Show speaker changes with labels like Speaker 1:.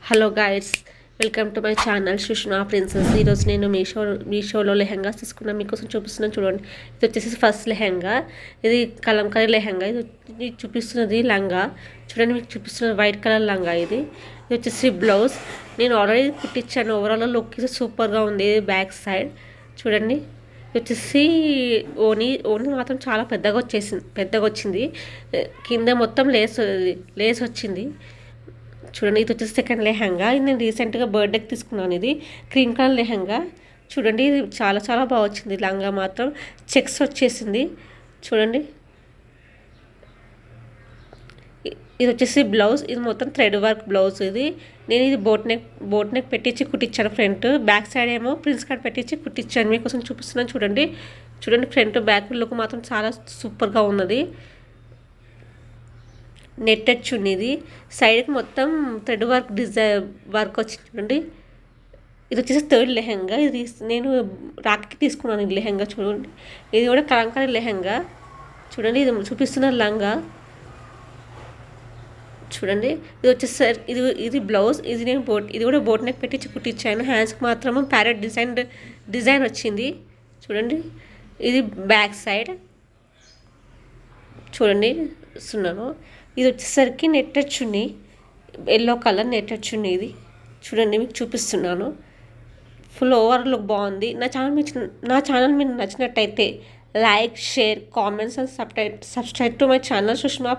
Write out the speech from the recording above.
Speaker 1: Hello guides, welcome to my channel Sushma princess. ఈరోజు నేను మీషోలో లెహెంగాస్ తీసుకున్నాను, మీకోసం చూపిస్తున్నాను చూడండి. ఇది వచ్చేసి ఫస్ట్ లెహెంగా, ఇది కలంకారీ లెహెంగా. ఇది చూపిస్తున్నది లంగా, చూడండి మీకు చూపిస్తున్నది వైట్ కలర్ లంగా. ఇది వచ్చేసి బ్లౌజ్. నేను ఆల్రెడీ కుట్టించాను. ఓవరాల్ లుక్ ఇది సూపర్గా ఉంది. ఇది బ్యాక్ సైడ్ చూడండి. ఇది వచ్చేసి ఓనీ మాత్రం చాలా పెద్దగా వచ్చింది. కింద మొత్తం లేస్ వచ్చింది చూడండి. ఇది వచ్చేసి సెకండ్ లెహంగా. ఇది నేను రీసెంట్గా బర్త్డేకి తీసుకున్నాను. ఇది క్రీమ్ కలర్ లెహంగా చూడండి. ఇది చాలా చాలా బాగా వచ్చింది. లంగా మాత్రం చెక్స్ వచ్చేసింది చూడండి. ఇది వచ్చేసి బ్లౌజ్. ఇది మొత్తం థ్రెడ్ వర్క్ బ్లౌజ్. నేను ఇది బోట్ నెక్ పెట్టించి కుట్టించాను. ఫ్రంట్ బ్యాక్ సైడ్ ఏమో ప్రిన్స్ కట్ పెట్టించి కుట్టించాను. మీకోసం చూపిస్తున్నాను చూడండి. ఫ్రంట్ బ్యాక్ లుక్ మాత్రం చాలా సూపర్గా ఉన్నది. నెట్టెడ్ చున్నీ. ఇది సైడ్కి మొత్తం థ్రెడ్ వర్క్ వచ్చింది చూడండి. ఇది వచ్చేసి థర్డ్ లెహంగా. ఇది నేను రాఖీకి తీసుకున్నాను. ఇది లెహంగా చూడండి. ఇది కూడా కలంకారీ లెహంగా చూడండి. ఇది చూపిస్తున్న లంగా చూడండి. ఇది వచ్చేసరి ఇది బ్లౌజ్. ఇది కూడా బోట్ నెక్ పెట్టి కుట్టించాను. హ్యాండ్స్కి మాత్రము ప్యారెట్ డిజైన్ వచ్చింది చూడండి. ఇది బ్యాక్ సైడ్ చూడండి ఇస్తున్నాను. ఇది వచ్చేసరికి నెట్టెడ్ చున్నీ, ఎల్లో కలర్ నెట్టెడ్ చున్నీ. ఇది చూడండి మీకు చూపిస్తున్నాను. ఫుల్ ఓవర్ లుక్ బాగుంది. నా ఛానల్ మీకు నచ్చినట్టయితే like, share, comments and subscribe to my channel Sushma.